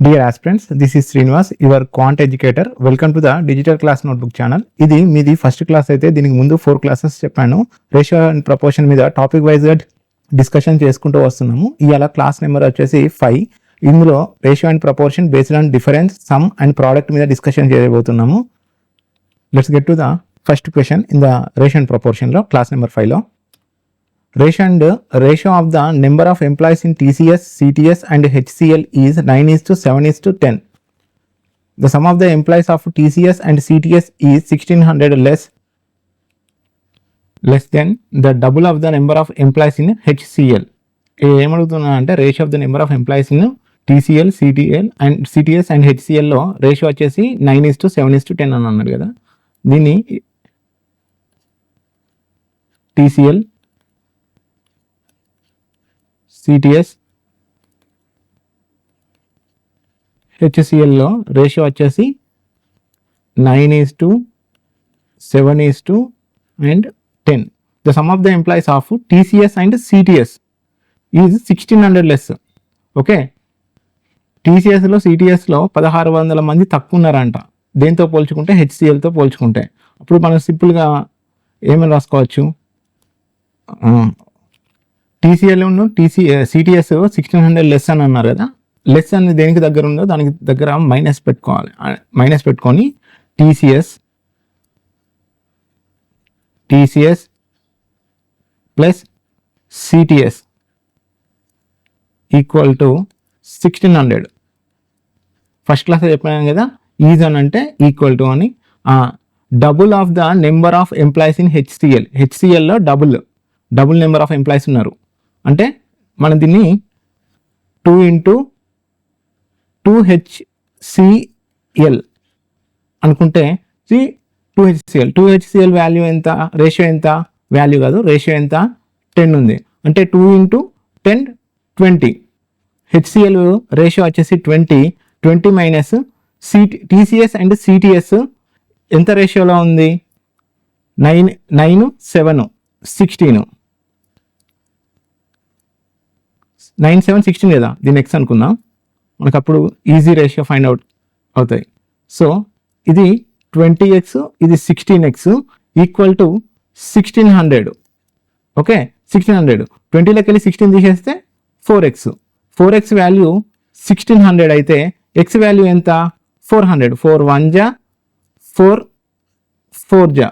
Dear aspirants, this is Srinivas, your quant educator. Welcome to the Digital Class Notebook channel. ఇది మీది first class అయితే దీనికి ముందు 4 classes చెప్పాను. రేషియో అండ్ ప్రపోర్షన్ మీద టాపిక్ వైజ్ గా డిస్కషన్ చేసుకుంటూ వస్తున్నాము. ఇవాళ క్లాస్ నెంబర్ వచ్చేసి 5. ఇందులో ratio and proportion based on difference, some and product మీద డిస్కషన్ చేయబోతున్నాము. Let's get to the first question in the ratio and proportion లో క్లాస్ నెంబర్ 5 లో ratio of the number of employees in TCS, CTS and HCL is 9:7:10. The sum of the employees of TCS and CTS is 1600 less than the double of the number of employees in HCL. ఏమడుగుతున్నా అంటే ratio of the number of employees in TCL, CTS and HCL లో ratio వచ్చేసి 9:7:10 అని అన్నాడు కదా. దీన్ని TCL, CTS, HCL లో ratio వచ్చేసి 9:7:10. The sum of the employees of TCS and CTS is 1600 less. Okay, TCSలో CTSలో 1600 మంది తక్కువ ఉన్నారంట దేంతో పోల్చుకుంటే HCLతో పోల్చుకుంటే. అప్పుడు మనం సింపుల్గా ఏమని రాసుకోవచ్చు, TCL CTS 1600 లెస్ అని అన్నారు కదా. లెస్ అని దేనికి దగ్గర ఉందో దానికి దగ్గర మైనస్ పెట్టుకోవాలి. మైనస్ పెట్టుకొని TCS plus CTS equal to 1600. First class చెప్పాను కదా, ఈజ్ అని అంటే ఈక్వల్ టు అని. Double of the number of employees in HCLలో డబుల్ నెంబర్ ఆఫ్ ఎంప్లాయీస్ ఉన్నారు అంటే మనం దీన్ని 2 into 2HCL అనుకుంటే 2HCL వాల్యూ ఎంత, రేషియో ఎంత, వాల్యూ కాదు రేషియో ఎంత 10 ఉంది అంటే 2 into 10 20. HCL రేషియో వచ్చేసి 20 మైనస్ TCS అండ్ CTS ఎంత రేషియోలో ఉంది, 9 7 16. 9 7 16 కదా, దీన్ని ఎక్స్ అనుకుందాం, మనకు అప్పుడు ఈజీ రేషియో ఫైండ్ అవుట్ అవుతాయి. సో ఇది 20x, ఇది 16x ఈక్వల్ టు 1600. ఓకే, 1600 20లోకి వెళ్ళి 16 తీసేస్తే 4x వాల్యూ 1600 అయితే x వాల్యూ ఎంత 400. 4 1 జా 4 4 జా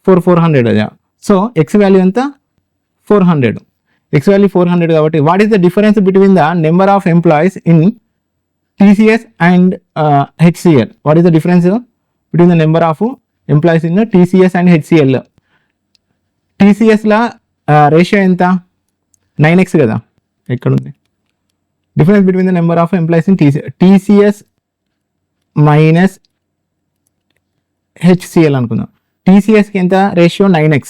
400 జా. సో x వాల్యూ ఎంత 400. x వాల్యూ 400 కాబట్టి what is the difference between the number of employees in TCS and HCL? What is the difference between the number of employees in TCS and HCL? TCSలో ratio ఎంత 9x కదా, ఎక్కడ ఉంది difference between the number of employees in TCS minus HCL అనుకుందాం. TCSకి ఎంత ratio 9x,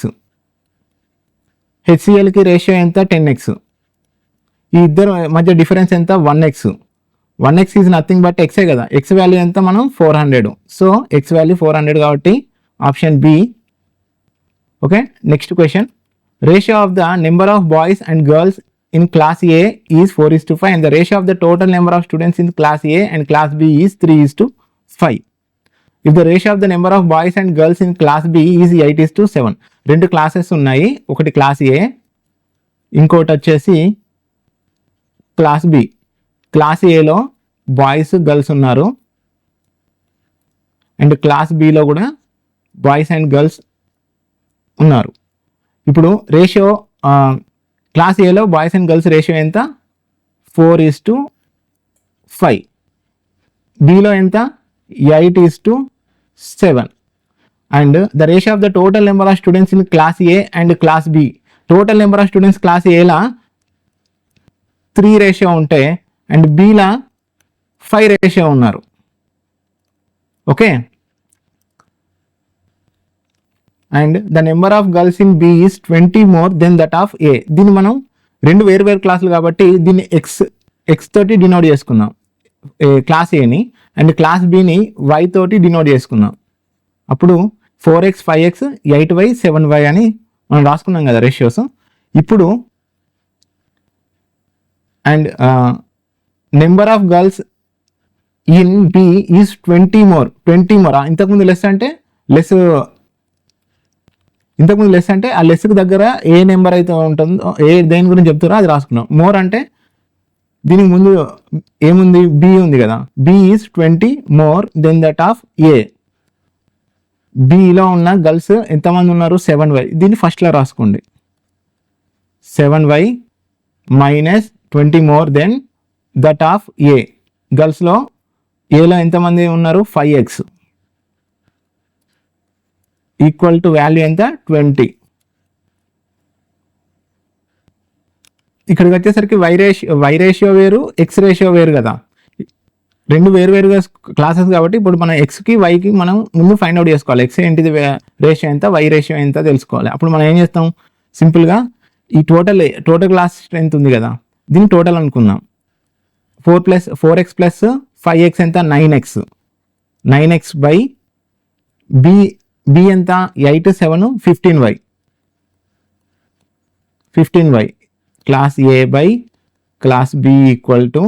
HCLకి ratio ఎంత 10x. ఈ ఇద్దరు మధ్య డిఫరెన్స్ ఎంత 1x. 1x is nothing but x కదా, ఎక్స్ వాల్యూ ఎంత మనం 400. సో ఎక్స్ వాల్యూ 400 కాబట్టి option B. Okay, next question. Ratio of the number of boys and girls in class A is 4:5 and the ratio of the total number of students in class A and class B is 3:5. If the ratio of the number of boys and girls in class B is 8:7. 2 classes ఉన్నాయి, ఒకటి class A, ఇంకోటి వచ్చేసి class B. Class Aలో boys girls ఉన్నారు and class Bలో కూడా boys and girls ఉన్నారు. ఇప్పుడు రేషియో క్లాస్ Aలో బాయ్స్ అండ్ గర్ల్స్ రేషియో ఎంత 4:5. Bలో ఎంత 8:7. And the ratio of the total number of students in class A and class B. Total number of students class Aలా 3 ratio ఉంటే అండ్ Bలా 5 ratio ఉన్నారు. Okay, and the number of girls in B is 20 more than that of A. దీన్ని మనం 2 వేరు క్లాసులు కాబట్టి దీన్ని ఎక్స్ తోటి డినోట్ చేసుకుందాం క్లాస్ Aని, అండ్ క్లాస్ Bని Y తోటి డినోట్ చేసుకుందాం. అప్పుడు 4x 5x 8y 7y అని మనం రాసుకున్నాం కదా రేషియోస్. ఇప్పుడు and number of girls in B is 20 more. ఇంతకుముందు లెస్ అంటే లెస్, ఇంతకుముందు లెస్ అంటే ఆ లెస్కి దగ్గర ఏ నెంబర్ అయితే ఉంటుందో, దేని గురించి చెప్తారో అది రాసుకున్నాం. మోర్ అంటే దీనికి ముందు ఏముంది, బి ఉంది కదా, B is 20 more than that of A. బిలో ఉన్న గర్ల్స్ ఎంతమంది ఉన్నారు, 7y. దీన్ని ఫస్ట్లో రాసుకోండి. 7y minus 20 more than that of A. గర్ల్స్లో ఏలో ఎంతమంది ఉన్నారు, 5x ఈక్వల్ టు వాల్యూ ఎంత, 20. ఇక్కడికి వచ్చేసరికి వై రేషియో వేరు, ఎక్స్ రేషియో వేరు కదా, రెండు వేరువేరుగా క్లాసెస్ కాబట్టి ఇప్పుడు మనం ఎక్స్కి వైకి మనం ముందు ఫైండ్ అవుట్ చేసుకోవాలి. ఎక్స్ ఏంటిది రేషియో ఎంత, వై రేషియో ఎంత తెలుసుకోవాలి. అప్పుడు మనం ఏం చేస్తాం, సింపుల్గా ఈ టోటల్ క్లాస్ స్ట్రెంత్ ఉంది కదా, దీన్ని టోటల్ అనుకుందాం. 4x ప్లస్ 5x ఎంత, 9x బై బి ఎంత, 8 7 15y class A by class B equal to,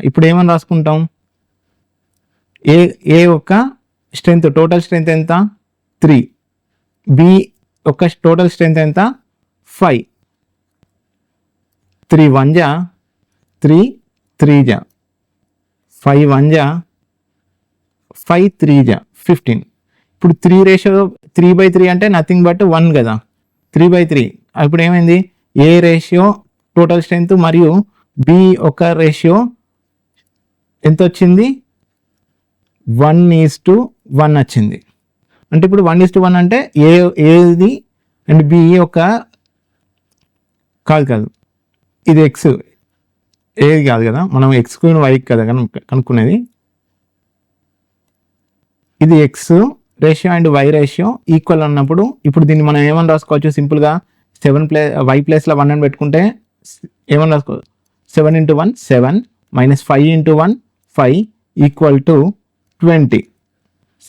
ఇప్పుడు ఏమని రాసుకుంటాం, ఏ యొక్క స్ట్రెంత్, టోటల్ స్ట్రెంత్ ఎంత, 3, బి యొక్క టోటల్ స్ట్రెంత్ ఎంత, 5. 3 1 జా 3 3 జా 5 1 జా 5 3 జా 15. ఇప్పుడు 3 రేషియో 3/3 అంటే నథింగ్ బట్ 1 కదా, 3/3. ఇప్పుడు ఏమైంది, ఏ రేషియో టోటల్ స్ట్రెంత్ మరియు బి ఒక రేషియో ఎంత వచ్చింది, 1:1 వచ్చింది. అంటే ఇప్పుడు 1:1 అంటే ఏది అండ్ బి యొక్క కాదు ఇది ఎక్స్, ఏది కాదు కదా, మనం ఎక్స్కు వైకి కదా కనుక్కునేది. ఇది x ratio and y ratio equal అన్నప్పుడు ఇప్పుడు దీన్ని మనం ఏమని రాసుకోవచ్చు, సింపుల్గా 7 వై ప్లేస్లో 1 అని పెట్టుకుంటే ఏమని రాసుకోవచ్చు, 7 × 1 7 minus 5 × 1 5 equal to 20.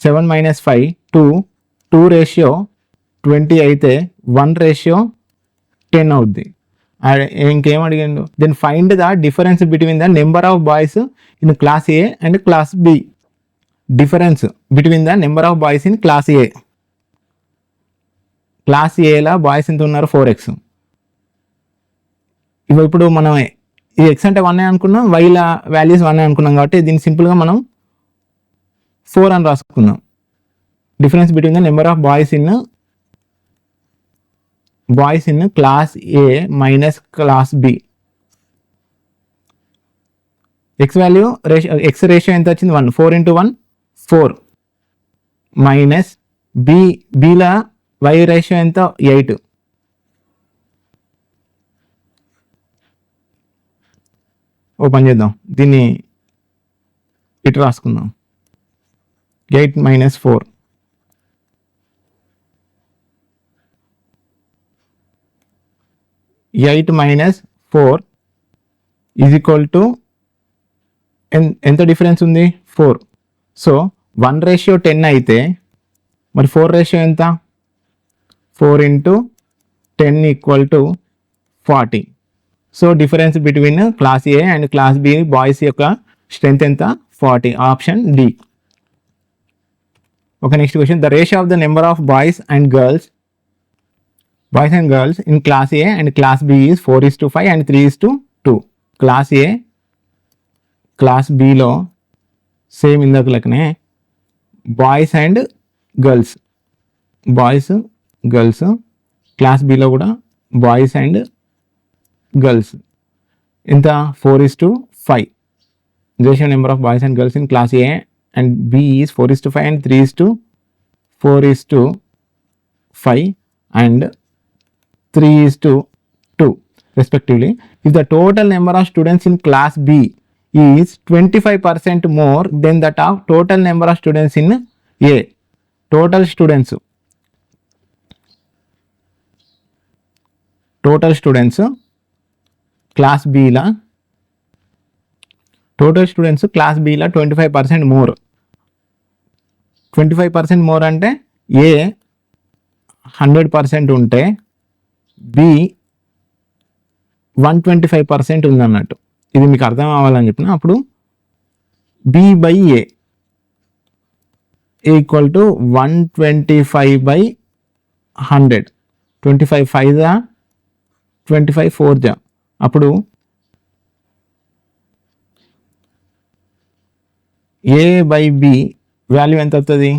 7 minus 5 2 ratio 20 అయితే 1 రేషియో 10 అవుద్ది. ఇంకేం అడిగిండు, then find the difference between the number of boys in class A and class B. Difference between the number of boys in class A. Class ఏలా boys ఎంత ఉన్నారు, 4x. ఇప్పుడు మనం ఇది ఎక్స్ అంటే 1 అనుకున్నాం, వైల వాల్యూస్ 1 అనుకున్నాం కాబట్టి దీన్ని సింపుల్గా మనం 4 అని రాసుకుందాం. Difference between the number of boys in class A minus class B. X value x ratio ఎంత వచ్చింది, 1. 4 × 1 4 మైనస్ బిలా వై రేషియో ఎంత, 8. ఓపెన్ చేద్దాం, దీన్ని ఇటు రాసుకుందాం. 8 - 4 8 - 4 ఈజ్ ఈక్వల్ టు ఎంత డిఫరెన్స్ ఉంది, 4. సో 1:10 అయితే మరి 4 రేషియో ఎంత, 4 × 10 equal to 40. So difference between class A and class B boys యొక్క స్ట్రెంత్ ఎంత, 40. Option D. Okay, next question, the ratio of the number of boys and girls in class A and class B is 4:5 and 3:2. Class A class బిలో same ఇందాక లెక్కనే boys and girls class బిలో కూడా boys and girls ఎంత, 4:5. Ratio number of boys and girls in class A and B is 4:5 and 3:4:5 and 3:2 respectively. If the total number of students in class B is 25% more than that of total number of students in A. Total students class B la 25% more. 25% more అంటే A 100% ఉంటే B 125% ఉందన్నట్టు. ఇది మీకు అర్థం అవ్వాలని చెప్పిన. అప్పుడు B/A equal to 125/100. 25 5 25 4 అప్పుడు A/B value ఎంత అవుతుంది?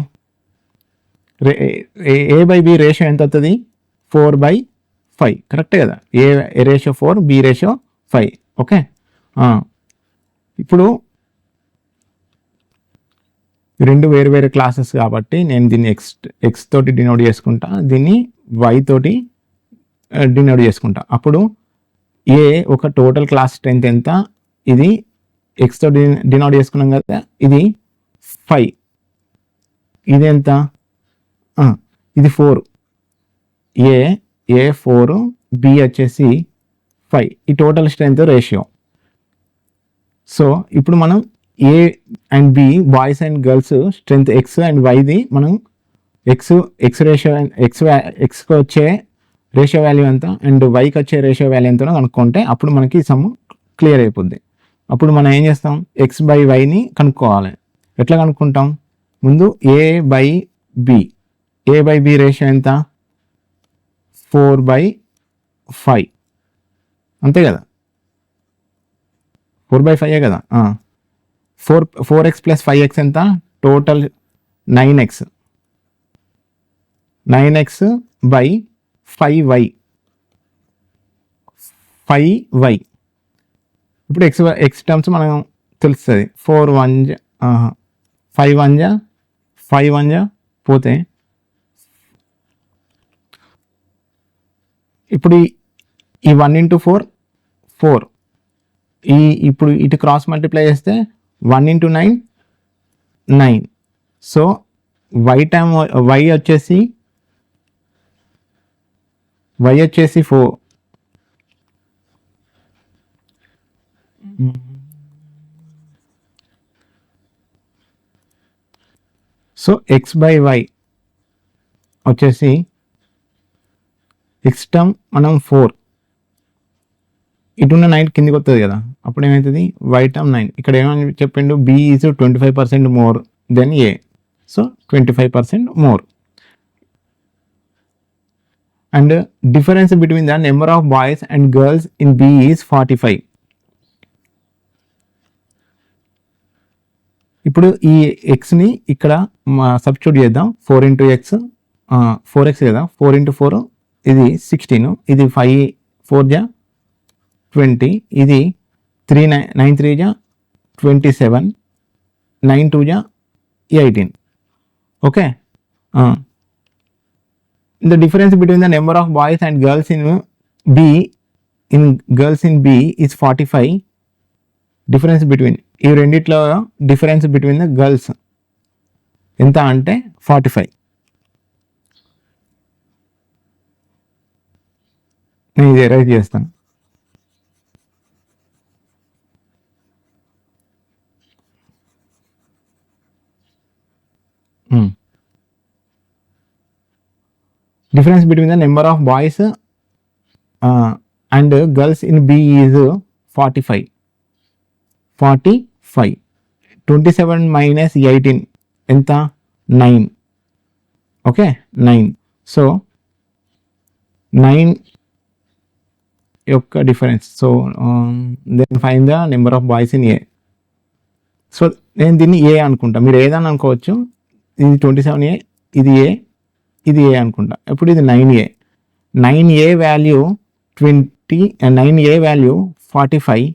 A/B రేషియో ఎంత అవుతుంది? 4/5. కరెక్టే కదా? A ratio 4, B ratio 5. Okay. ఇప్పుడు రెండు వేరు వేరే క్లాసెస్ కాబట్టి నేను దీన్ని ఎక్స్ తోటి డినోట్ చేసుకుంటా, దీన్ని వై తోటి డినోట్ చేసుకుంటా. అప్పుడు ఏ ఒక టోటల్ క్లాస్ స్ట్రెంత్ ఎంత, ఇది ఎక్స్ తోటి డినోట్ చేసుకున్నాం కదా, ఇది 5, ఇది ఎంత, ఇది 4, ఏ 4, బి వచ్చేసి 5. ఈ టోటల్ స్ట్రెంత్ రేషియో. సో ఇప్పుడు మనం A and B boys and girls strength x and వైది మనం ఎక్స్ రేషియో ఎక్స్కి వచ్చే రేషియో వాల్యూ ఎంత అండ్ వైకి వచ్చే రేషియో వాల్యూ ఎంతనో కనుక్కుంటే అప్పుడు మనకి సమ్ క్లియర్ అయిపోద్ది. అప్పుడు మనం ఏం చేస్తాం? X/Yని కనుక్కోవాలి. ఎట్లా కనుక్కుంటాం? ముందు A/B రేషియో ఎంత? 4/5 అంతే కదా? 4/5 కదా? 4x + 5x ఎంత? Total 9x. 9x by 5y. ఇప్పుడు ఎక్స్ టర్మ్స్ మనం తెలుస్తుంది. 4 1 5 1 పోతే ఇప్పుడు ఈ 1 × 4 4. ఇప్పుడు ఇటు క్రాస్ మల్టిప్లై చేస్తే 1 × 9 9. సో y వచ్చేసి 4. సో X/Y వచ్చేసి ఎక్స్ టర్మ్ మనం 4, ఇటున్న 9 కిందికి వస్తుంది కదా, అప్పుడు ఏమవుతుంది? Why term 9. ఇక్కడ ఏమని చెప్పిండు? B is 25% more than A. So 25% more. And difference between the number of boys and girls in B is 45. ఇప్పుడు ఈ ఎక్స్ని ఇక్కడ సబ్స్టిట్యూట్ చేద్దాం. 4 × X 4x కదా, 4 × 4 ఇది 16, ఇది 5 4 20, ఇది 3 9 3 27, 9 2 18. Okay. The difference between the number of boys and girls in B is 45. Difference between ఈ రెండిట్లో డిఫరెన్స్ బిట్వీన్ ద గర్ల్స్ ఎంత అంటే 45. నేను ఇది ఎరేజ్ చేస్తాను. Difference between the number of boys and girls in B is 45. 27 minus 18 ఎంత? 9. Okay, 9. So 9 యొక్క difference. So then find the number of boys in A. So నేను దీన్ని ఏ అనుకుంటా, మీరు ఏదని అనుకోవచ్చు. ఇది 27A, ఇది ఏ, ఇది ఏ అనుకుంటా. ఇప్పుడు ఇది 9A. 9A value 20, 9A value 45.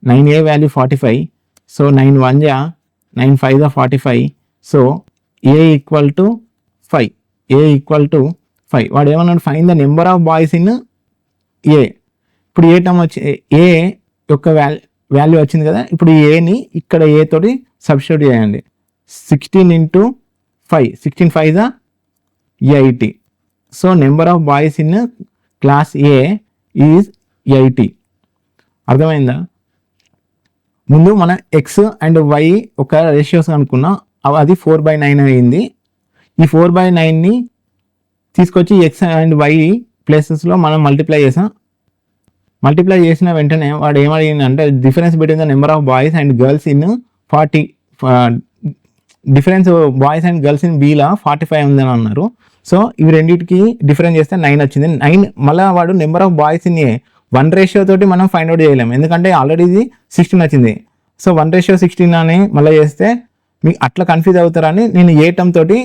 9A value 45. So 9 1 9 5 45. So A equal to 5. A equal to 5. వాడు ఏమన్నాడు? Find the number of boys in ఏ. ఇప్పుడు ఏ టర్మ్ వచ్చి ఏ యొక్క వాల్యూ వచ్చింది కదా, ఇప్పుడు ఏని ఇక్కడ ఏ తోటి సబ్స్టిట్యూట్ చేయండి. 16 × 5, 16 5 80. So number of boys in class A is 80. అర్థమైందా? ముందు మన ఎక్స్ అండ్ వై ఒక రేషియోస్ అనుకున్నాం, అది 4/9 అయింది. ఈ 4/9ని తీసుకొచ్చి ఎక్స్ అండ్ వై ప్లేసెస్లో మనం మల్టిప్లై చేసాం. మల్టిప్లై చేసిన వెంటనే వాడు ఏమడిగింది అంటే difference between the number of boys and girls in 40 difference boys and girls in బీలా 45 ఉందని అన్నారు. సో ఇవి రెండింటికి డిఫరెన్స్ చేస్తే 9 వచ్చింది. 9 మళ్ళీ వాడు నెంబర్ ఆఫ్ బాయ్స్ ఇన్ 1 తోటి మనం ఫైండ్ అవుట్ చేయలేము, ఎందుకంటే ఆల్రెడీ ఇది 16 వచ్చింది. సో 1:16 అని మళ్ళీ చేస్తే మీకు అట్లా కన్ఫ్యూజ్ అవుతారని నేను ఏ టర్మ్ తోటి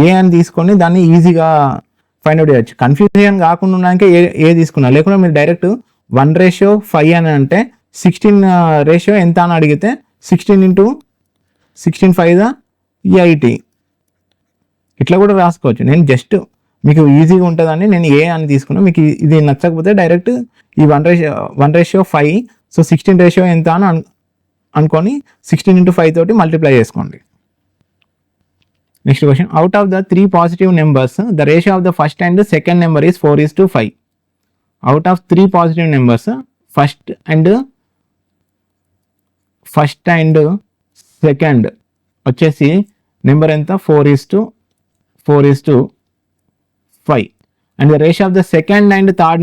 ఏ అని తీసుకొని దాన్ని ఈజీగా ఫైండ్ అవుట్ చేయొచ్చు. కన్ఫ్యూజన్ కాకుండా ఉన్నాకే ఏ తీసుకున్నా, లేకుండా మీరు డైరెక్ట్ 1:5 అని అంటే 16 రేషియో ఎంత అని అడిగితే 16 × 16 5 80 ఇట్లా కూడా రాసుకోవచ్చు. నేను జస్ట్ మీకు ఈజీగా ఉంటుందని నేను ఏ అని తీసుకున్నాను. మీకు ఇది నచ్చకపోతే డైరెక్ట్ ఈ 1:5 సో 16 రేషియో ఎంత అని అనుకొని 16 × 5 తోటి మల్టిప్లై చేసుకోండి. Next question, out of the 3 positive numbers the ratio of the first and second number is 4:5. Out of 3 positive numbers first and second వచ్చేసి నెంబర్ ఎంత 4:5 and the ratio of the second and third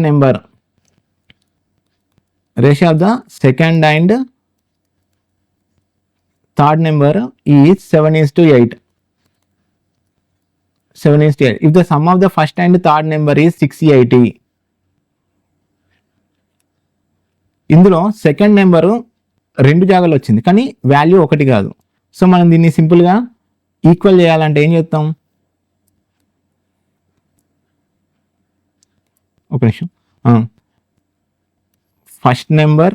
number is 7:8. 7:8. If the sum of the first and third number is 680. ఇందులో second number 2 జాగాలు వచ్చింది కానీ value ఒకటి కాదు. So మనం దీన్ని సింపుల్గా ఈక్వల్ చేయాలంటే ఏం చేస్తాం, ఒక నిమిషం, first number,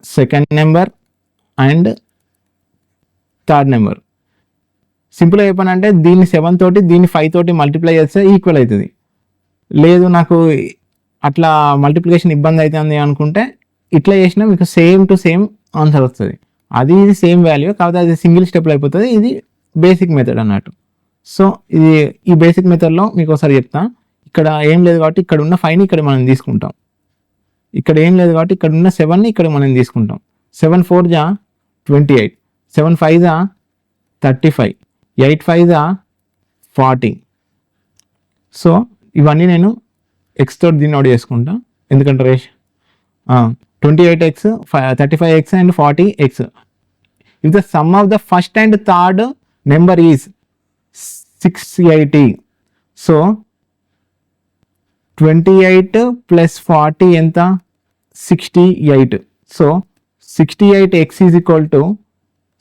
second number and third number. సింపుల్గా చెప్పానంటే దీన్ని 7 తోటి దీన్ని 5 తోటి మల్టిప్లై చేస్తే ఈక్వల్ అవుతుంది. లేదు నాకు అట్లా మల్టిప్లికేషన్ ఇబ్బంది అవుతుంది అనుకుంటే ఇట్లా చేసినా మీకు సేమ్ టు సేమ్ ఆన్సర్ వస్తుంది. అది ఇది సేమ్ వాల్యూ, కాకపోతే అది సింగిల్ స్టెప్లో అయిపోతుంది. ఇది బేసిక్ మెథడ్ అన్నట్టు. సో ఈ బేసిక్ మెథడ్లో మీకు ఒకసారి చెప్తా. ఇక్కడ ఏం లేదు కాబట్టి ఇక్కడ ఉన్న 5ని ఇక్కడ మనం తీసుకుంటాం. ఇక్కడ ఏం లేదు కాబట్టి ఇక్కడ ఉన్న 7ని ఇక్కడ మనం తీసుకుంటాం. 7 4 జా 28, 7 5 జా 35, 8 5 జా 40. సో ఇవన్నీ నేను ఎక్స్ తోటి దీన్ని నోట్ చేసుకుంటా, ఎందుకంటే 28x, 35x and 40x. If the sum of the first and third number is 680. So 28 + 40 ఎంత 68. So 68x is equal to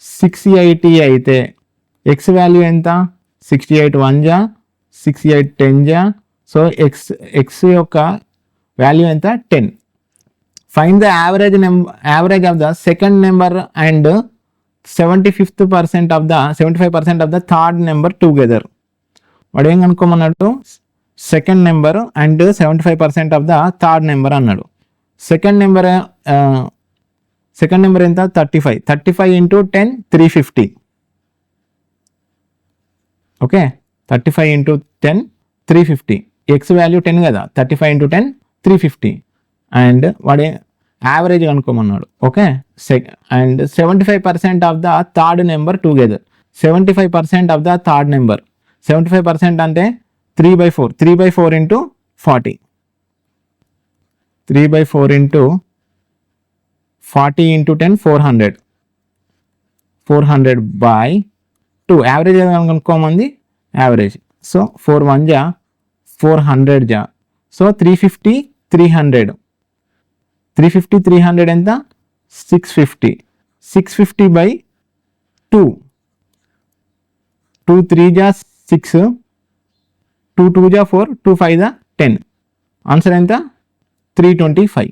680 అయితే ఎక్స్ వాల్యూ ఎంత 68 1 జా 68 10 జా. సో ఎక్స్ యొక్క వాల్యూ ఎంత 10. Find the average of the second number and 75% of the third number together. వాడు ఏం కనుక్కోమన్నాడు, second number and 75% of the third number అన్నాడు. సెకండ్ నెంబర్ ఎంత 35. 35 × 10 350. ఓకే, 35 × 10 350. ఎక్స్ వాల్యూ 10 కదా, 35 × 10 350. అండ్ వాడే యావరేజ్ కనుక్కోమన్నాడు. Okay, and 75% of the third number together. 75% of the third number, 75% అంటే 3/4. 3/4 × 40. 3/4 × 40 × 10 400. 400/2. Average కనుక్కోమంది average. So 4 1 జా 400 జా. సో 350 300. 350 300 ఎంత 650. 650/2. 2 3 జా 6, 2 2 జా 4, 2 5 జా 10. ఆన్సర్ ఎంత 325.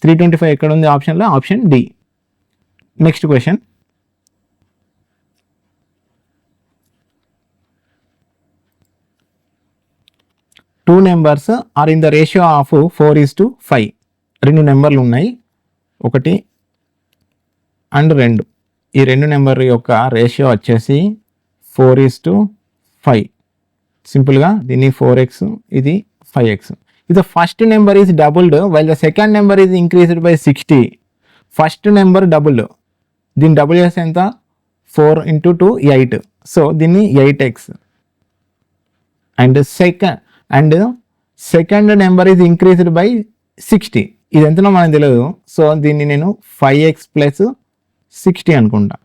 325 ఎక్కడ ఉంది ఆప్షన్లో? Option D. Next question, two numbers are in the ratio of 4:5. 2 నెంబర్లు ఉన్నాయి, 1 అండ్ 2. ఈ 2 నెంబర్ యొక్క రేషియో వచ్చేసి 4:5. సింపుల్గా దీన్ని 4x, ఇది 5x. If the first number is doubled while the second number is increased by 60. First number double, దీన్ని double చేస్తే ఎంత 4 × 2 8. సో దీన్ని 8x. And second number is increased by 60. ఇది ఎంతనో మనకు తెలియదు. సో దీన్ని నేను 5x ప్లస్ 60 అనుకుంటా.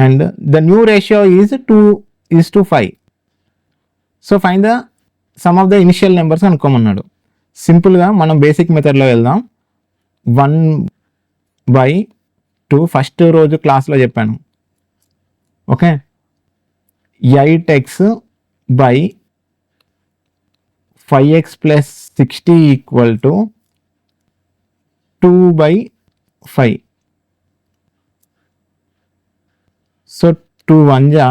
And the new ratio is 2:5. So find the sum of the initial numbers అనుకోమన్నాడు. సింపుల్గా మనం బేసిక్ మెథడ్లో వెళ్దాం. 1/2 ఫస్ట్ రోజు క్లాస్లో చెప్పాను. Okay, 8x by 5x plus 60 equal to 2/5. So 2 1 జా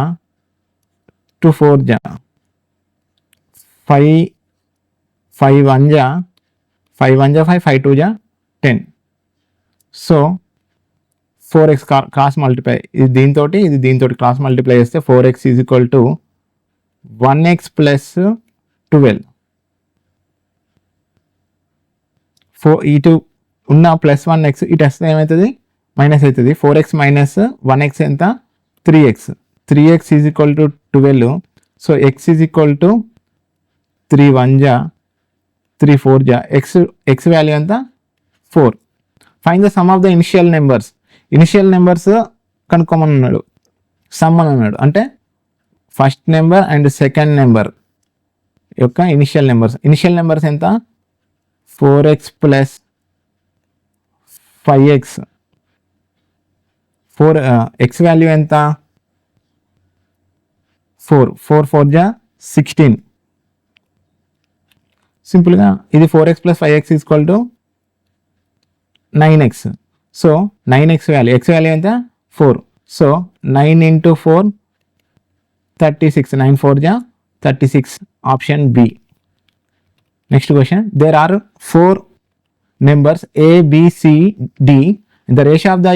2 4 జా 5 1 జా 5 5 2 జా 10. సో 4x క్రాస్ మల్టిప్లై, ఇది దీంతో క్రాస్ మల్టిప్లై చేస్తే 4x is equal to 1x plus 12. ఇటు ఉన్న ప్లస్ 1x ఇటు వస్తే ఏమవుతుంది, మైనస్ అవుతుంది. 4x మైనస్ 1x ఎంత, 3x. 3x is equal to 12. So x is equal to 3 1 జా 3 4 జా x వాల్యూ ఎంత, 4. Find the sum of the initial numbers కనుక్కోమని అన్నాడు. సమ్ అని అన్నాడు అంటే first number and second number యొక్క ఇనిషియల్ నెంబర్స్ ఎంత, 4x plus 5x. x value ఎంత, 4 4 జా 16. సింపుల్గా ఇది 4x plus 5x equal to 9x. So 9x value, x value ఎంత, 4. So 9 into 4 36. 9 4 జా 36. Option B. Next question, there are 4 numbers A, B, C, D. The ratio of the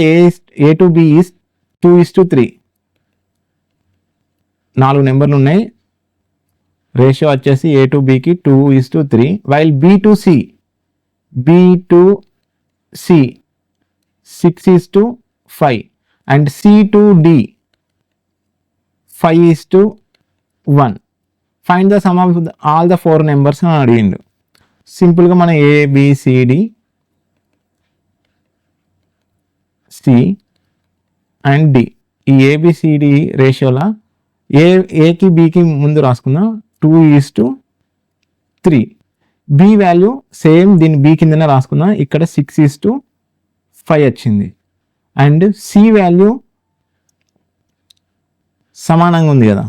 A to B is 2:3. 4 నెంబర్లు ఉన్నాయి. Ratio వచ్చేసి A to Bకి 2:3. While B to C 6:5 and C to D 5:1. Find the sum of all the 4 numbers అని అడిగిండు. సింపుల్గా మనం ABCD C and D, ఈ ABCD రేషియోలో ఏకి బికి ముందు రాసుకుందాం 2:3. బి వాల్యూ సేమ్ దీన్ని బి కిందనే రాసుకుందాం. ఇక్కడ 6:5 వచ్చింది. అండ్ సి వాల్యూ సమానంగా ఉంది కదా.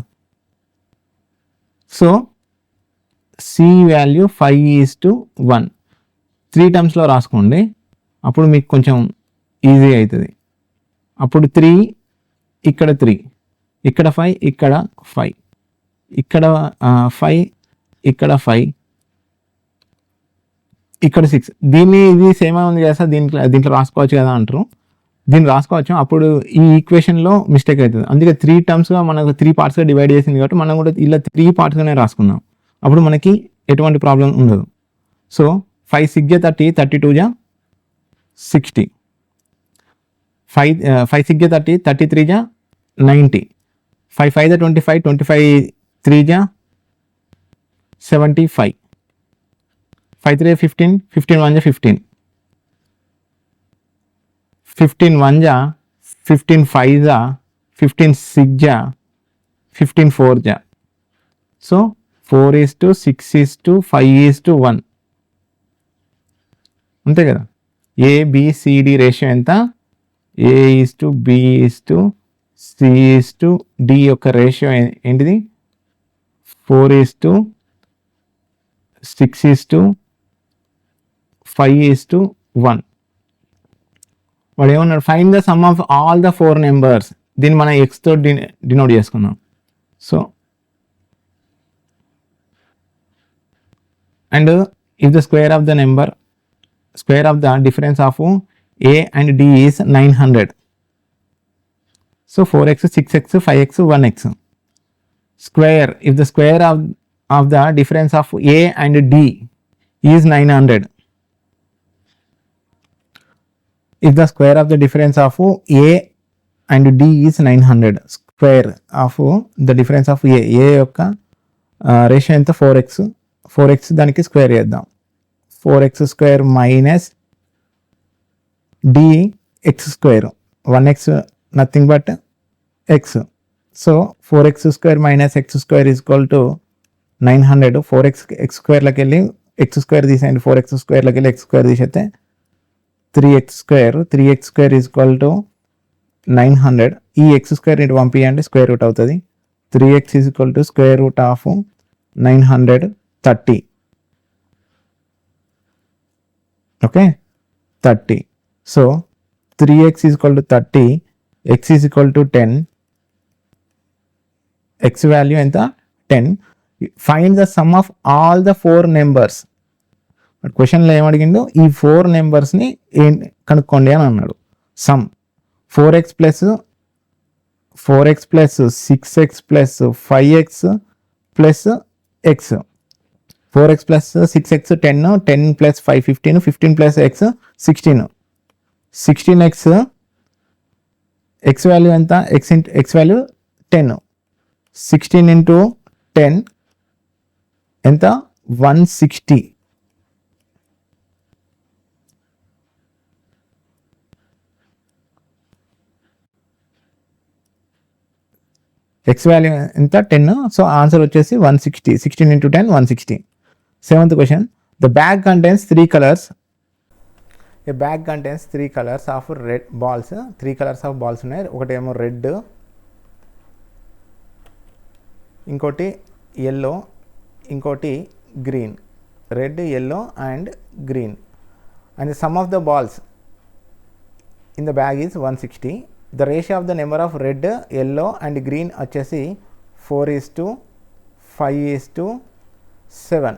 So C value 5:1. 3 టర్మ్స్లో రాసుకోండి, అప్పుడు మీకు కొంచెం ఈజీ అవుతుంది. అప్పుడు 3, ఇక్కడ 3, ఇక్కడ 5, ఇక్కడ 5, ఇక్కడ 5, ఇక్కడ 5, ఇక్కడ 6. ఇది సేమ్ ఉంది కదా సార్, దీంట్లో రాసుకోవచ్చు కదా అంటారు. దీన్ని రాసుకోవచ్చు, అప్పుడు ఈ ఈక్వేషన్లో మిస్టేక్ అవుతుంది. అందుకే 3 టర్మ్స్గా మనకు 3 పార్ట్స్గా డివైడ్ చేసింది కాబట్టి మనం కూడా ఇలా 3 పార్ట్స్గానే రాసుకుందాం. అప్పుడు మనకి ఎటువంటి ప్రాబ్లం ఉండదు. సో 5 6 జా 30, 32 జా 60. 5 6 జా 30, 33 జా 90. 5 5 జా 25, 25 3 జా 75. 5 3 15, 15 1 జా 15. 15 1 జా 15 5 జా 15 6 జా 15 4 జా. సో 4:6:5:1 అంతే కదా. ABCD రేషియో ఎంత, A:B:C:D యొక్క రేషియో ఏంటిది, 4:6:5:1. వాడు ఏమన్నాడు, find the sum of all the 4 numbers. దీన్ని మనం ఎక్స్తో డినోట్ చేసుకుందాం. So and if the square of the difference of A and D is 900. So 4x, 6x, 5x, 1x. Square, if the square of the difference of A and D is 900. If the square of the difference of A and D is 900. Square of the difference of A యొక్క ratio ఎంత 4x దానికి square చేద్దాం. 4x² minus dx², 1x nothing but x. So 4x² minus x² is equal to 900. 4x² వెళ్ళి x² తీసేయండి, 4x² వెళ్ళి x² తీసేస్తే 3x² is equal to 900. ఈ x² ఇటు పంపించండి, స్క్వేర్ రూట్ అవుతుంది. 3x is equal to square root of 930. Okay, 30. So 3x is equal to 30, x is equal to 10. x value ఎంత? 10. Find the sum of all the 4 numbers. క్వశ్చన్లో ఏమడిగిండు? ఈ 4 నెంబర్స్ని కనుక్కోండి అని అన్నాడు. Some 4x plus 6x plus 5x plus x. 4x plus 6x 10, 10 plus 5 15, 15 plus x 16. 16x, x value ఎంత? x value 10. 16 into 10 ఎంత? 160. X value ఎంత? 10. So answer వచ్చేసి 160. 16 into 10 160. 7th question. The bag contains 3 colours. A bag contains 3 colours of red balls. 3 colours of balls ఉన్నాయి. ఒకటేమో red, ఇంకోటి yellow, ఇంకోటి green. Red, yellow and green. And the sum of the balls in the bag is 160. The ratio of the number of red, yellow and green వచ్చేసి 4:5:7.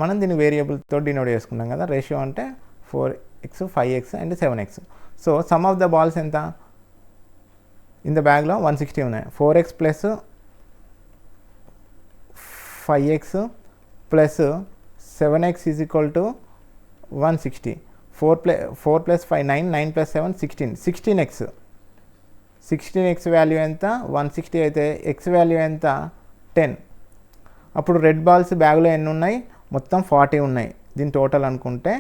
మనం దీన్ని వేరియబుల్తో denote చేసుకున్నాం కదా. Ratio అంటే 4x, 5x and 7x. So some of the balls ఎంత? In the బ్యాగ్లో 160 ఉన్నాయి. 4x plus 5x plus 7x is equal to 160. 4 plus 5 9, 9 plus 7 16. 16x value ఎంత? 160 అయితే x వాల్యూ ఎంత? 10. అప్పుడు రెడ్ బాల్స్ బ్యాగ్లో ఎన్ని ఉన్నాయి? మొత్తం 40 ఉన్నాయి. దీని టోటల్ అనుకుంటే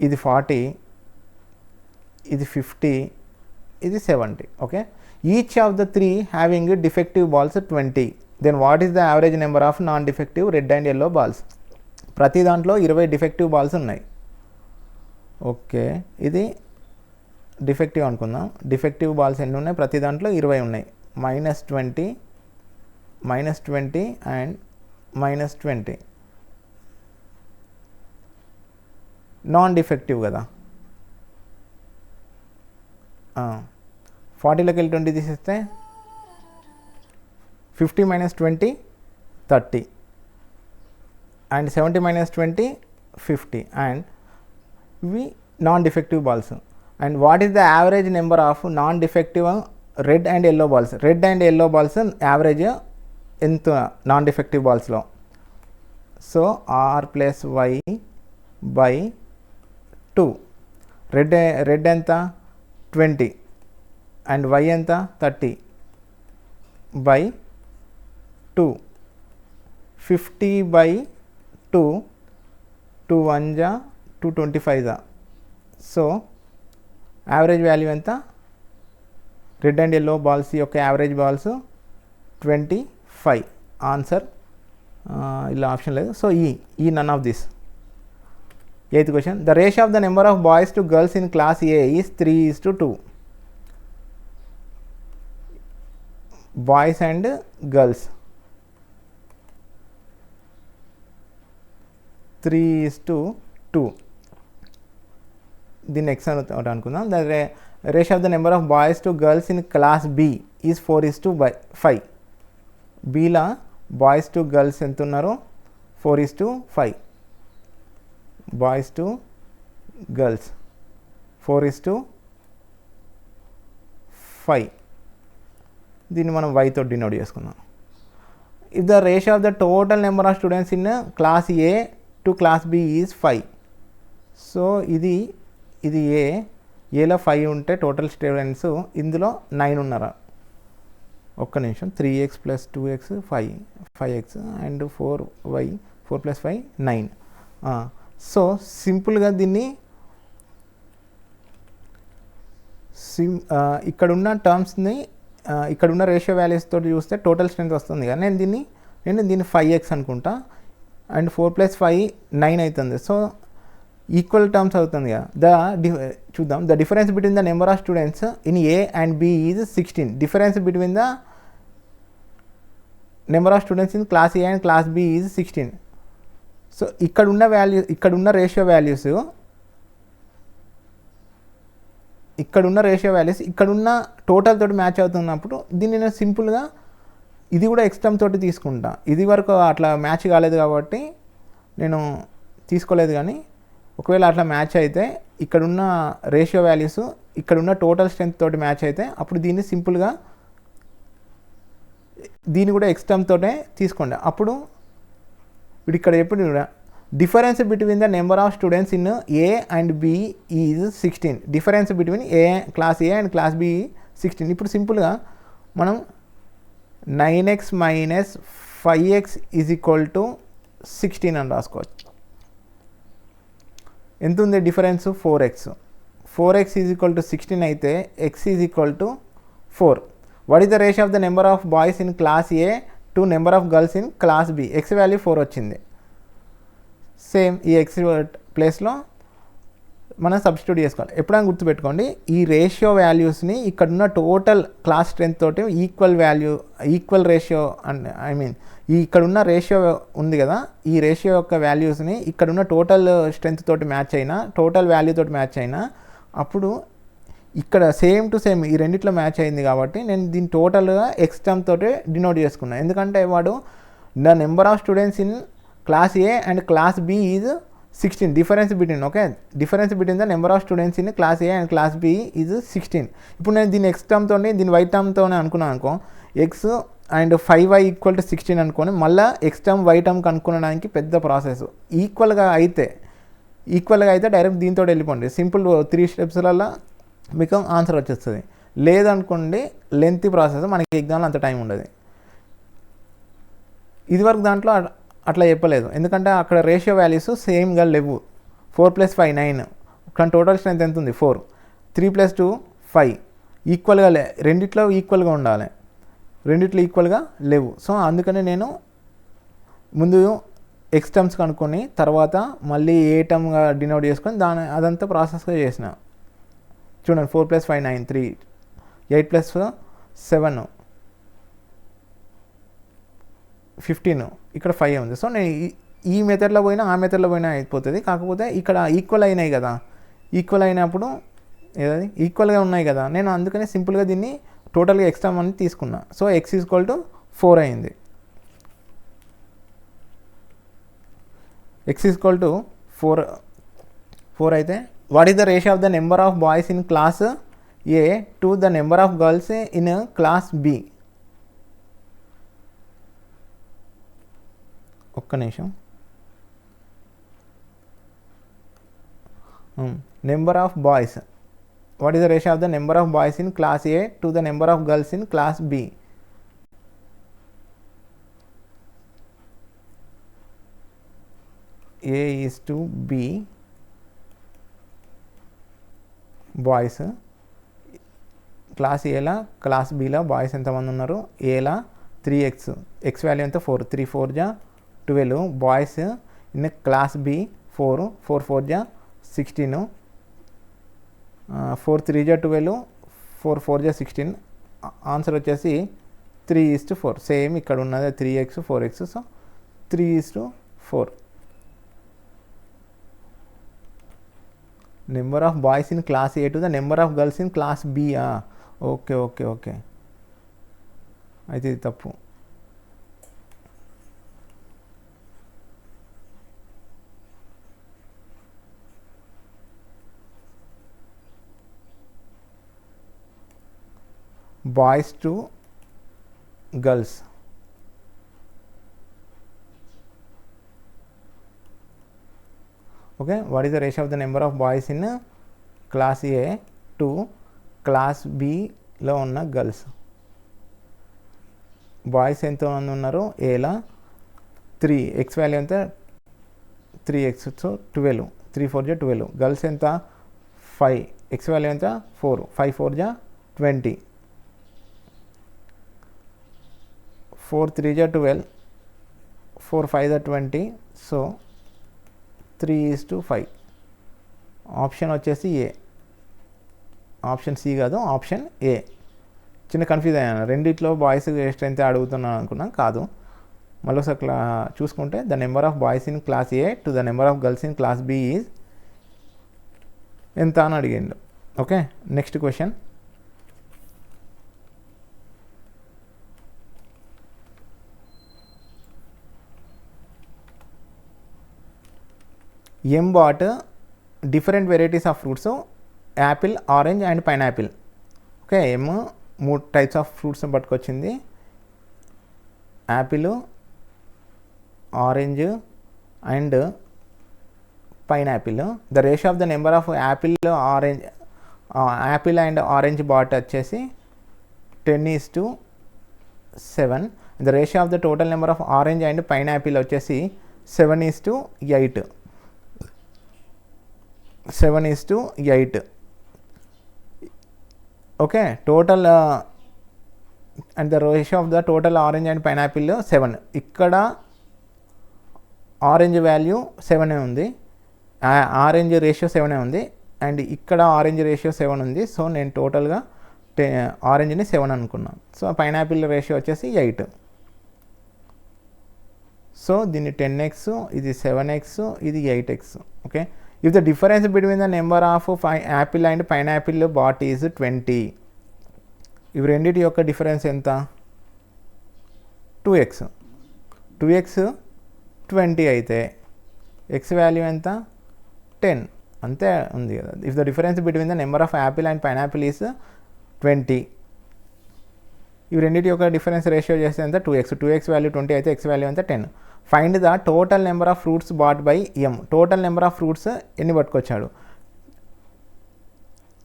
ఇది 40, ఇది 50, ఇది 70. Okay, each of the 3 having defective balls 20. Then what is the average number of non defective red and yellow balls? ప్రతి దాంట్లో 20 డిఫెక్టివ్ బాల్స్ ఉన్నాయి. ఓకే, ఇది డిఫెక్టివ్ అనుకుందాం. డిఫెక్టివ్ బాల్స్ ఎన్ని ఉన్నాయి? ప్రతి దాంట్లో 20 ఉన్నాయి. -20 అండ్ -20. నాన్ డిఫెక్టివ్ కదా. 40లోకి వెళ్ళి 20 తీసేస్తే 50 - 20 30 అండ్ 70 - 20 50. అండ్ ఇవి non defective balls. And what is the average number of non defective red and yellow balls? Red and yellow balls average ఎంత నాన్ డిఫెక్టివ్ బాల్స్లో? So r + y / 2. రెడ్ ఎంత? 20 and y ఎంత? 30 / 2. 50 / 2. 2 1 జా 225 జా. So average value ఎంత? Red and yellow balls యొక్క average balls 25. Answer ఇలా option లేదు. సో ఈ none of this. 8th question. The ratio of the number of boys to girls in class A is 3:2. Boys and girls 3:2. దీన్ని x అని అనుకుందాం. The ratio of the number of boys to girls in class B is 4:5. బీలా boys to girls ఎంత ఉన్నారు? 4:5. Boys to girls 4:5. దీన్ని మనం వైతో denote చేసుకుందాం. If the ratio of the total number of students in class A to class B is 5. So ఇది ఏలో 5 ఉంటే టోటల్ స్టూడెంట్స్ ఇందులో 9 ఉన్నారు. ఒక్క నిమిషం, 3x plus 2x 5x and 4y 4 + 5 9. So సింపుల్గా దీన్ని ఇక్కడున్న టర్మ్స్ని ఇక్కడున్న రేషియో వాల్యూస్ తోటి చూస్తే టోటల్ స్ట్రెంత్ వస్తుంది కదా, నేను దీన్ని 5x అనుకుంటా అండ్ 4 + 5 9 అవుతుంది. సో ఈక్వల్ టర్మ్స్ అవుతుంది కదా. చూద్దాం. The difference between the number of students in A and B is 16. Difference between the number of students in class A and class B is 16. So ఇక్కడున్న ratio values ఇక్కడున్న total తోటి match అవుతున్నప్పుడు దీన్ని నేను సింపుల్గా ఇది కూడా ఎక్స్టర్మ్ తోటి తీసుకుంటా. ఇది వరకు అట్లా మ్యాచ్ కాలేదు కాబట్టి నేను తీసుకోలేదు, కానీ ఒకవేళ అట్లా మ్యాచ్ అయితే ఇక్కడున్న రేషియో వాల్యూస్ ఇక్కడున్న టోటల్ స్ట్రెంత్ తోటి మ్యాచ్ అయితే అప్పుడు దీన్ని సింపుల్గా దీన్ని కూడా ఎక్స్టర్మ్ తోటే తీసుకోండి. అప్పుడు ఇప్పుడు ఇక్కడ ఎప్పుడు difference between the number of students in A and B is 16. Difference between class A and class B 16. ఇప్పుడు సింపుల్గా మనం 9x minus 5x is equal to 16 అని రాసుకోవచ్చు. ఎంత ఉంది difference? 4x. 4x is equal to 16 అయితే x is equal to 4. What is the ratio of the number of boys in class A to number of girls in class B? x value 4 వచ్చింది. Same ఈ x ప్లేస్లో మనం substitute చేసుకోవాలి. ఎప్పుడైనా గుర్తుపెట్టుకోండి, ఈ ratio వాల్యూస్ని ఇక్కడున్న టోటల్ క్లాస్ స్ట్రెంత్ తోటి ఈక్వల్ రేషియో అండ్ ఇక్కడున్న రేషియో ఉంది కదా, ఈ రేషియో యొక్క వాల్యూస్ని ఇక్కడున్న టోటల్ స్ట్రెంత్ తోటి మ్యాచ్ అయినా టోటల్ వాల్యూ తోటి మ్యాచ్ అయినా అప్పుడు ఇక్కడ సేమ్ టు సేమ్ ఈ రెండిట్లో మ్యాచ్ అయింది కాబట్టి నేను దీన్ని టోటల్గా ఎక్స్ టర్మ్ తోటి డినోట్ చేసుకున్నాను. ఎందుకంటే వాడు the number of students in class A and class B is 16. Difference between the number of students in class A and class B is 16. ఇప్పుడు నేను దీన్ని ఎక్స్ టర్మ్తో దీన్ని వై టర్మ్తోనే అనుకున్నాను అనుకో, X and 5y equal to 16 అనుకోని మళ్ళీ X term why term కనుక్కోవడానికి పెద్ద ప్రాసెస్. ఈక్వల్గా అయితే డైరెక్ట్ దీంతో వెళ్ళిపోండి. సింపుల్ 3 స్టెప్స్లలో మీకు ఆన్సర్ వచ్చేస్తుంది. లేదనుకోండి లెంతీ ప్రాసెస్, మనకి ఎగ్జామ్లో అంత టైం ఉండదు. ఇదివరకు దాంట్లో అట్లా చెప్పలేదు, ఎందుకంటే అక్కడ రేషియో వాల్యూస్ సేమ్గా లేవు. 4 + 5 9, కానీ టోటల్ స్ట్రెంత్ ఎంత ఉంది 4. 3 + 2 5 ఈక్వల్గా రెండిట్లో ఈక్వల్గా ఉండాలి, రెండిట్లో ఈక్వల్గా లేవు. సో అందుకని నేను ముందు ఎక్స్ టర్మ్స్ కనుక్కొని తర్వాత మళ్ళీ ఏ టర్మ్గా డినోట్ చేసుకొని అదంతా ప్రాసెస్గా చేసిన. చూడండి, 4 + 5 9 3, 8 + 7 15, ఇక్కడ 5 ఉంది. సో నేను ఈ మెథడ్లో పోయినా ఆ మెథడ్లో పోయినా అయిపోతుంది. కాకపోతే ఇక్కడ ఈక్వల్ అయినాయి కదా, ఈక్వల్ అయినప్పుడు ఏదది ఈక్వల్గా ఉన్నాయి కదా, నేను అందుకని సింపుల్గా దీన్ని టోటల్గా ఎక్స్ట్రా అని తీసుకున్నా. సో x ఈక్వల్ టు 4 అయింది. x ఈక్వల్ టు 4 అయితే what is the ratio of the number of boys in class A to the number of girls in class B? ఒక్క నిమిషం. Number of boys, what is the ratio of the number of boys in class A to the number of girls in class B? A is to B boys, class ఏలా class బీలా boys ఎంతమంది ఉన్నారు? ఏలా 3x, X value ఎంత 4, 3 4 జా 12 boys in class B 4 4 4 జా 16, 4 3 జా 12, 4 4 జా 16. Answer వచ్చేసి 3:4. సేమ్ ఇక్కడ ఉన్నది 3x 4x. So 3:4. Number of boys in class A to the number of girls in class B. Okay అయితే ఇది తప్పు. Boys to girls, okay. What is the ratio of the number of boys in class A to class బిలో ఉన్న girls? Boys ఎంతమంది ఉన్నారు ఏలా 3, X value ఎంత 3x, so 12, 3 4 జా 12. గర్ల్స్ ఎంత 5, ఎక్స్ వాల్యూ ఎంత 4, 5 4 జా 20, 4 3 జా 12, 4 5 జా 20, సో 3:5. ఆప్షన్ వచ్చేసి ఏ, ఆప్షన్ సి కాదు, ఆప్షన్ ఏ. చిన్న కన్ఫ్యూజ్ అయ్యాను, రెండిట్లో బాయ్స్ స్ట్రెంత్ అడుగుతున్నాను అనుకున్నాను, కాదు. మళ్ళీ ఒకసారి చూసుకుంటే the number of boys in class A to the number of girls in class B is ఎంత అని అడిగిండు. Okay, next question. M bought different varieties of fruits, apple, orange and pineapple. Okay, M 3 types of ఫ్రూట్స్ని పట్టుకొచ్చింది, apple, orange and pineapple. The ratio of the number of apple and orange bought వచ్చేసి 10:7. The ratio of the total number of orange and pineapple వచ్చేసి 7:8. 7:8. Okay, total and the ratio of the total orange and pineapple 7. ఇక్కడ orange value 7 ఉంది, orange ratio 7 ఉంది, and ఇక్కడ orange ratio 7 ఉంది. So నేను టోటల్గా ఆరెంజ్ని 7 అనుకున్నాను. సో పైనాపిల్ రేషియో వచ్చేసి 8. సో దీన్ని 10x, ఇది 7x, ఇది 8x. Okay, if the difference between the number of apple and pineapple both is 20. ఇవి రెండింటి యొక్క డిఫరెన్స్ ఎంత? 2x. 2x 20 అయితే ఎక్స్ వాల్యూ ఎంత? 10. అంతే ఉంది కదా. If the difference between the number of apple and pineapple is 20, ఇవి రెండింటి యొక్క డిఫరెన్స్ రేషియో చేస్తే ఎంత? 2x. 2x వాల్యూ 20 అయితే ఎక్స్ వాల్యూ ఎంత? 10. Find the total number of fruits bat by M. Total number of fruits ఎన్ని పట్టుకొచ్చాడు?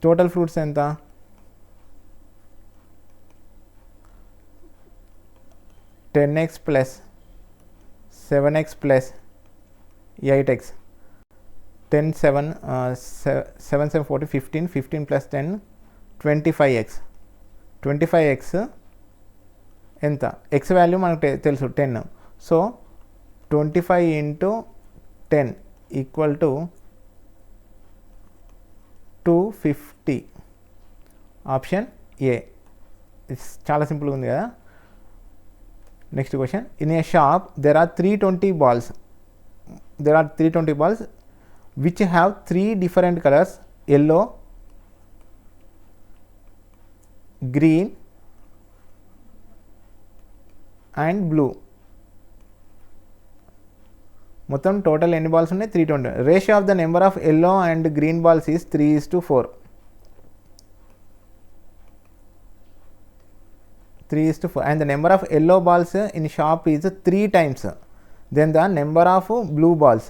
Total fruits ఎంత? 10x plus 7x plus 8x. 10 7 7 7 40 15, 15 plus 10 25x. 25x ఎంత? ఎక్స్ వాల్యూ మనకు తెలుసు 10. So 25 into 10 equal to 250. Option A. చాలా సింపుల్గా ఉంది కదా. Next question. In A shop there are 320 balls which have 3 different colors: yellow, green and blue. మొత్తం total ఎన్ని balls ఉన్నాయి? 320. Ratio of the number of yellow and green balls is 3:4. 3:4. and the number of yellow balls in shop is 3 times then the number of blue balls.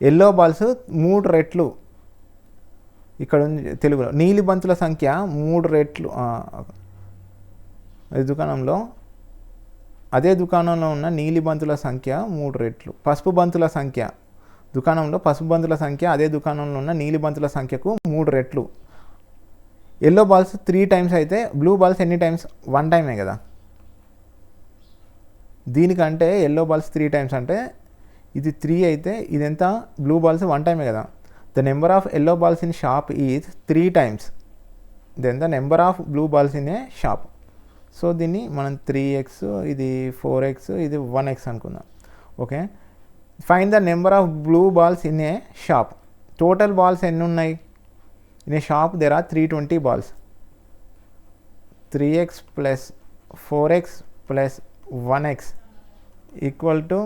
yellow balls 3 రెట్లు, ఇక్కడ తెలుగులో నీలి బంతుల సంఖ్య 3 రెట్లు. అదే దుకాణంలో ఉన్న నీలి బంతుల సంఖ్య 3 రెట్లు. పసుపు బంతుల సంఖ్య, దుకాణంలో పసుపు బంతుల సంఖ్య అదే దుకాణంలో ఉన్న నీలి బంతుల సంఖ్యకు 3 రెట్లు. ఎల్లో బాల్స్ 3 టైమ్స్ అయితే బ్లూ బాల్స్ ఎన్ని టైమ్స్? 1 టైమే కదా. దీనికంటే ఎల్లో బాల్స్ 3 టైమ్స్ అంటే ఇది 3 అయితే ఇదెంత? బ్లూ బాల్స్ 1 టైమే కదా. The number of yellow balls in shop is 3 times then the number of blue balls in A shop. So దీన్ని మనం 3x, ఇది 4x, ఇది 1x అనుకుందాం. Okay, find the number of blue balls in A shop. Total balls ఎన్ని ఉన్నాయి? In a shop there are 320 balls. 3x plus 4x plus 1x equal to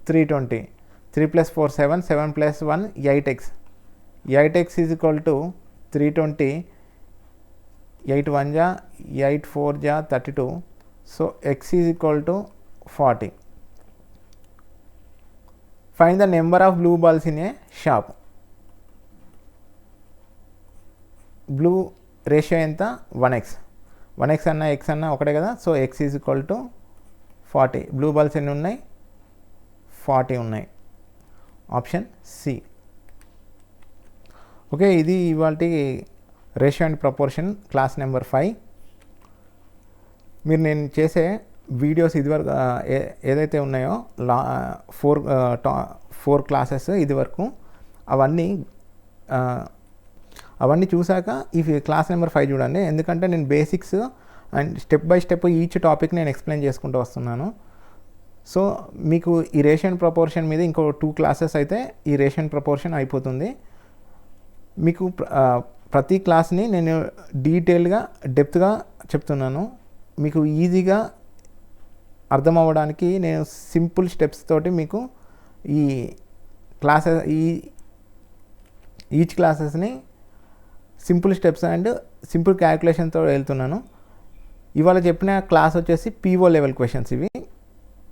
320. 3 plus 4 7, 7 plus 1 8x. 8x is equal to 320. 8 1 ja, 8 4 ja 32. So x is equal to 40. Find the number of blue balls in a shop. Blue ratio ఎంత? 1x. 1x అన్న x అన్న ఒకటే కదా. So x is equal to 40. Blue balls ఎన్ని ఉన్నాయి? 40 ఉన్నాయి. Option C. Okay, ఇది ఇవాల్టి ratio and proportion class number 5. మీరు నేను చేసే వీడియోస్ ఇదివరకు ఏదైతే ఉన్నాయో 4 క్లాసెస్ ఇదివరకు అవన్నీ చూసాక ఈ క్లాస్ నెంబర్ 5 చూడండి. ఎందుకంటే నేను basics and step by step each topic నేను ఎక్స్ప్లెయిన్ చేసుకుంటూ వస్తున్నాను. సో మీకు ఈ రేషియో అండ్ ప్రపోర్షన్ మీద ఇంకో 2 క్లాసెస్ అయితే ఈ రేషియో అండ్ ప్రపోర్షన్ అయిపోతుంది. మీకు ప్రతి క్లాస్ని నేను డీటెయిల్గా డెప్త్గా చెప్తున్నాను. మీకు ఈజీగా అర్థం అవ్వడానికి నేను సింపుల్ స్టెప్స్ తోటి మీకు ఈ క్లాసెస్ ఈచ్ క్లాసెస్ని సింపుల్ స్టెప్స్ అండ్ సింపుల్ క్యాలిక్యులేషన్తో వెళ్తున్నాను. ఇవాళ చెప్పిన క్లాస్ వచ్చేసి పీఓ లెవెల్ క్వశ్చన్స్.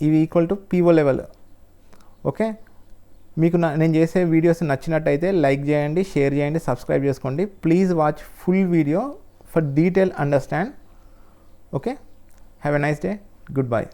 ఇవి equal to PO level. Okay, మీకు నేను చేసే వీడియోస్ నచ్చినట్టయితే లైక్ చేయండి, షేర్ చేయండి, సబ్స్క్రైబ్ చేసుకోండి. Please watch full video for detail understand. Okay, have a nice day. Goodbye.